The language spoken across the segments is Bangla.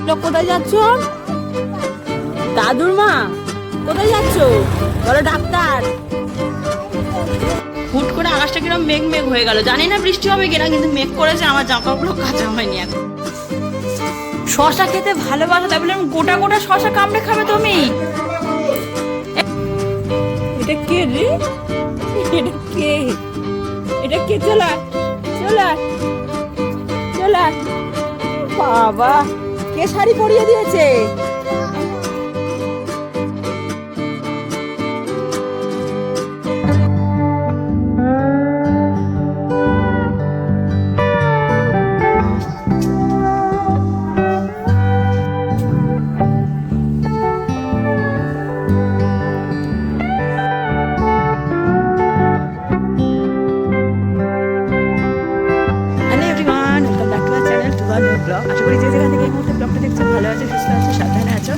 লোক কোথায় যাচ্ছ? দাদুর মা কোথায় যাচ্ছ? বলো ডাক্তার। হুট করে আকাশটা কিরকম মেঘ মেঘ হয়ে গেল, জানি না বৃষ্টি হবে কিনা, কিন্তু মেঘ করেছে। আমার জামাকাপড় কাঁচা হয়নি এখন। শশা খেতে ভালোবাসো, তাই বলে গোটা গোটা শশা কামড়ে খাবে তুমি? এটা কে রে? এটা কে? এটা কে? চলা চলা চলা। বাবা, কে শাড়ি পরিয়ে দিয়েছে? আশা করি যে যেখান থেকে এই মুহূর্তে ব্লগটা দেখছো ভালো আছে, সুস্থ আছে, সাবধানে আছো।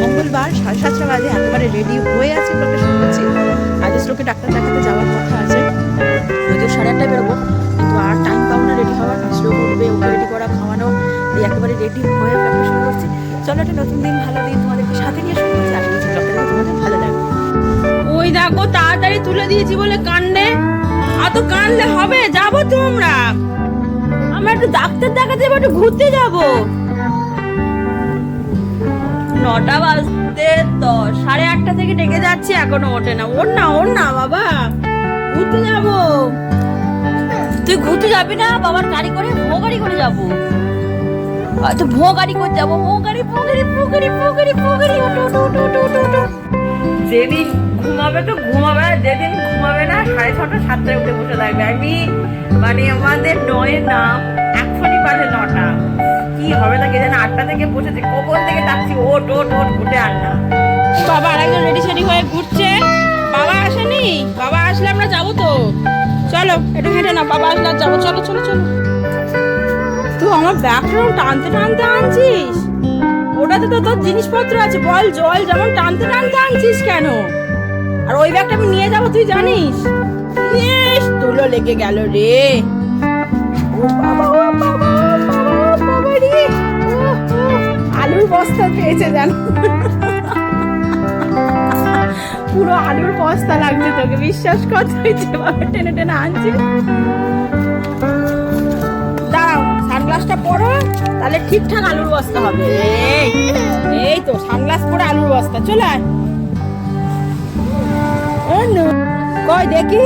মঙ্গলবার 7:30 বাজে, একেবারে রেডি হয়ে আছে ব্লগটা শুরু করছি। আজ শ্লোকে ডাক্তার দেখাতে যাওয়ার কথা আছে, যদিও 8:30 বেরোবো, কিন্তু আর টাইম পাবো না রেডি হওয়ার। শ্লোক উঠবে, ওকে রেডি করা, খাওয়ানো, একেবারে রেডি হয়ে ব্লগটা শুরু করছি। চলো, একটা নতুন দিন, ভালো দিন তোমাদেরকে সাথে নিয়ে শুরু করছি। আশা করছি ব্লগটা তোমাদের ভালো লাগবে। ওই দেখো, তাড়াতাড়ি তুলে দিয়েছি বলে কান্দে। অত কান্দলে হবে? যাবো তো আমরা, আমরা একটু ডাক্তার দেখাতে যাবো, একটু ঘুরতে যাবো। 9টা বাজতে 10, 8:30 থেকে ডেকে যাচ্ছি, এখনো ওঠে না। ওর না, ওর না বাবা, ঘুরতে যাবো। তুই ঘুরতে যাবি না? বাবার গাড়ি করে, ভো গাড়ি করে যাবো। তো ভো গাড়ি করে যাবো। ভো গাড়ি, ভো গাড়ি, ভো গাড়ি, ভো গাড়ি, ভো গাড়ি। ওটো ওটো ওটো ওটো ওটো ওটো। যেদিন ঘুমাবে তো ঘুমাবে, যেদিন ঘুমাবে না 6:30 7টায় উঠে বসে থাকবে। আমি মানে আমাদের 9-এর নাম, এখনই বাজে 9টা। কি হবে না কে জানে, 8টা থেকে বসেছে, কখন থেকে ডাকছি ওট ওট ওট, উঠে আর না। বাবা আরেকজন রেডি সেডি হয়ে ঘুরছে। বাবা আসেনি? বাবা আসলে আমরা যাবো তো। চলো একটু হেঁটে না, বাবা আসলে আর যাবো। চলো চলো চলো। তুই আমার ব্যাগটা টানতে টানতে আনছিস? ওটাতে তো তোর জিনিসপত্র আছে, বল জল যেমন টানতে টানতে আনছিস কেন? আর ওই ব্যাগটা আমি নিয়ে যাবো, তুই জানিস? ইস, তুলো লেগে গেল রে। ও বাবা, ও বাবা, বাবা রে। আলুর বস্তা পেয়েছে জানো, পুরো আলুর বস্তা লাগছে তোকে, বিশ্বাস কর। তুই যেভাবে টেনে টেনে আনছিস। দাঁড়াও, সানগ্লাসটা পরো, তাহলে ঠিকঠাক আলুর বস্তা হবে। এই তো সানগ্লাস পরে আলুর বস্তা। চলে আয়। কই দেখি।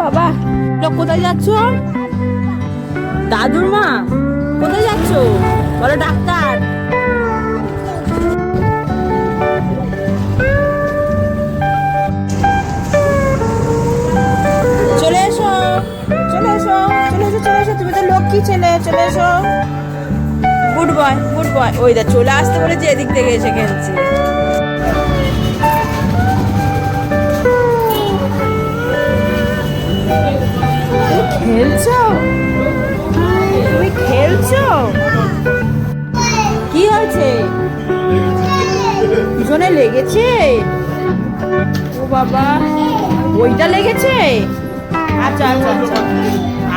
বাবা, লোক কোথায় যাচ্ছ? দাদুর মা কোথায় যাচ্ছ? বলো ডাক্তার। চলে এসো, চলে এসো, চলে এসো, চলে এসো। তুমি তো লক্ষ্মী ছেলে, চলে এসো। Good boy, good boy. ওই দা চলে আসতে বলেছে, এদিক থেকে এসে খেলছি। খেলছো? তুমি খেলছো? কি হয়েছে? পিছনে লেগেছে? ও বাবা, ওইটা লেগেছে? আচ্ছা আচ্ছা আচ্ছা।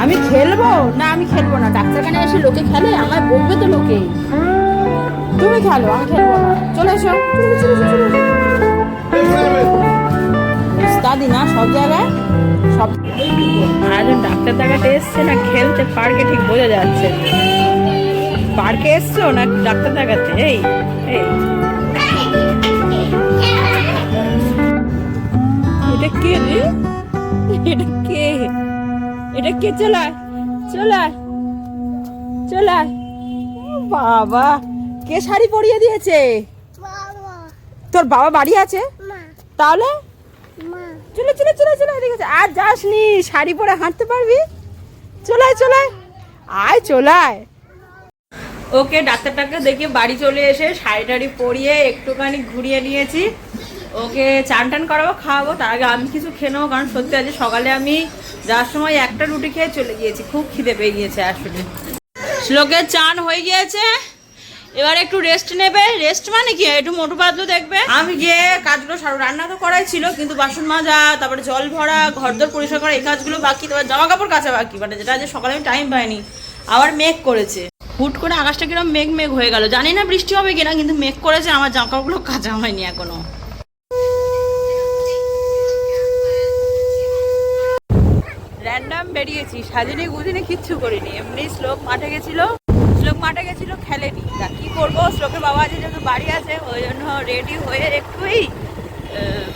আমি খেলবো না, আমি খেলবো না। ডাক্তারখানে এসে লোকে খেলে, আমায় বলবে তো লোকে। তুমি খেলো, আমি খেলবো না। চলে এসো, দাদি না সব জায়গায় সব। আর ডাক্তার দেখাতে এসছে না খেলতে পার্কে, ঠিক বোঝা যাচ্ছে। পার্কে এসছো না ডাক্তার দেখাতে? এই এই, এটা কে রে? এটা কে? এটা কে? চলায় চলায় চলায়। বাবা, কে শাড়ি পরিয়ে দিয়েছে? তোর বাবা বাড়ি আছে? তাহলে চলে চলে চলে চলে, এদিকে আর যাসনি, শাড়ি পরে হাঁটতে পারবি। চলায় চলায়, আয় চলায়। ওকে ডাক্তারটাকে দেখে বাড়ি চলে এসে শাড়ি টাড়ি পরিয়ে একটুখানি ঘুরিয়ে নিয়েছি। ওকে চান টান করাবো, খাওয়াবো। তার আগে আমি কিছু খেয়ে নেবো, কারণ সত্যি আজ সকালে আমি যাওয়ার সময় একটা রুটি খেয়ে চলে গিয়েছি। খুব খিদে পেয়ে গিয়েছে আসলে। শ্লোকের চান হয়ে গিয়েছে, এবার একটু রেস্ট নেবে। রেস্ট মানে কি, একটু মোটু পাতলু দেখবে। আমি গিয়ে কাজগুলো সারো। রান্না তো করাই ছিল, কিন্তু বাসন মাজা, তারপরে জল ভরা, ঘরদোর পরিষ্কার করা, এই কাজগুলো বাকি। তারপর জামা কাপড় কাচা বাকি, মানে যেটা আজ সকালে আমি টাইম পাইনি। আবার মেঘ করেছে, হুট করে আকাশটা কিরকম মেঘ মেঘ হয়ে গেল, জানি না বৃষ্টি হবে কিনা, কিন্তু মেঘ করেছে। আমার জামাকাপড়গুলো কাঁচা হয়নি এখনো। র্যান্ডাম বেরিয়েছি, সাজিনি গুজিনি কিচ্ছু করিনি, এমনি শ্লোক মাঠে গেছিল খেলেনি। তা কি করবো, শ্লোকের বাবা আছে যেহেতু বাড়ি আছে, ওই জন্য রেডি হয়ে একটুই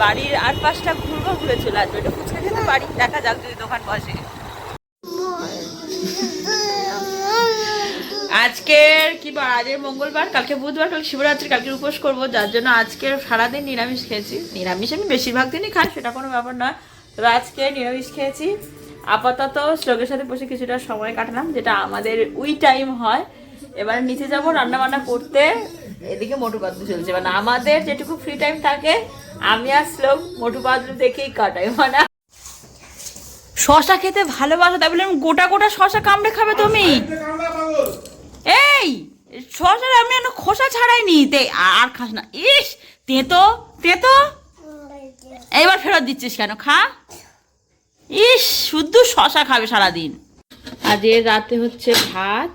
বাড়ির আর পাশটা ঘুরে চলে আসবে, একটু ফুচকা খেতে বাড়ি, দেখা যাক যদি দোকান বসে। আজকের কি বার, আজের মঙ্গলবার, কালকে বুধবার, কালকে শিবরাত্রি, কালকে উপোস করবো, যার জন্য আজকে সারাদিন নিরামিষ খেয়েছি। নিরামিষ আমি বেশিরভাগ দিনই খাই, সেটা কোনো ব্যাপার নয়, তবে আজকে নিরামিষ খেয়েছি। আপাতত শ্লোকের সাথে বসে কিছুটা সময় কাটালাম, যেটা আমাদের উই টাইম হয়। এবার নিচে যাবো রান্না বান্না করতে, এদিকে মোটু পাতলু চলছে, মানে আমাদের যেটুকু ফ্রি টাইম থাকে আমি আর শ্লোক মোটু পাতলু দেখেই কাটাই। মানে শশা খেতে ভালোবাসো, তাই বলে গোটা গোটা শশা কামড়ে খাবে তুমি? এই শশার আমি খোসা ছাড়াইনি, আর খাস না। ইস তেতো তেতো, এইবার ফেরত দিচ্ছিস কেন? খা। ইস শুধু শশা খাবে সারাদিন। আজ রাতে হচ্ছে ভাত,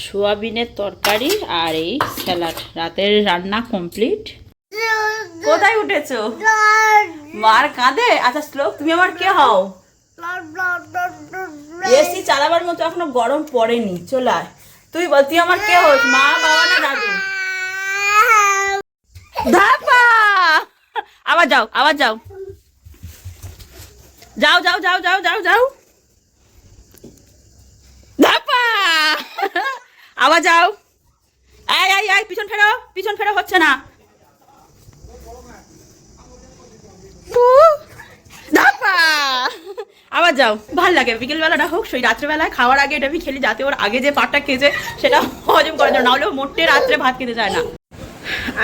সোয়াবিনের তরকারি আর এই স্যালাড। রাতের রান্না কমপ্লিট। কোথায় উঠেছো? মার কাঁদে? আচ্ছা শ্লোক, তুমি আমার কে হও? এসি চালাবার মতো এখনো গরম পড়েনি, চলে আয়। তুই বল, তুই আমার কে হোস, মা, বাবা না দাদু? ধাপা, আবার যাও, আবার যাও, যাও যাও যাও যাও যাও যাও, ধাপা, আবার যাও। আয় আয় আয়, পিছন ফেরো, পিছন ফেরো, হচ্ছে না। আবার যাও। ভাল লাগে বিকেলবেলাটা হোক, সেই রাত্রেবেলায় খাওয়ার আগে এটা আমি খেলি, যাতে ওর আগে যে পাটটা খেয়েছে সেটা হজম করার জন্য, নাহলে মোটে রাত্রে ভাত খেতে চায় না।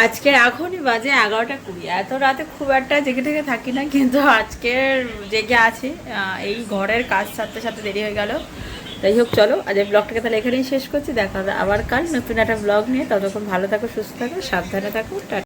আজকে এখনই বাজে 11:20। এত রাতে খুব একটা জেগে থেকে থাকি না, কিন্তু আজকের জেগে আছি। এই ঘরের কাজ সারতে সাথে দেরি হয়ে গেল। যাই হোক, চলো আজকের ব্লগটাকে তাহলে এখানেই শেষ করছি। দেখা হবে আবার কাল নতুন একটা ব্লগ নিয়ে। ততক্ষণ ভালো থাকো, সুস্থ থাকো, সাবধানে থাকো।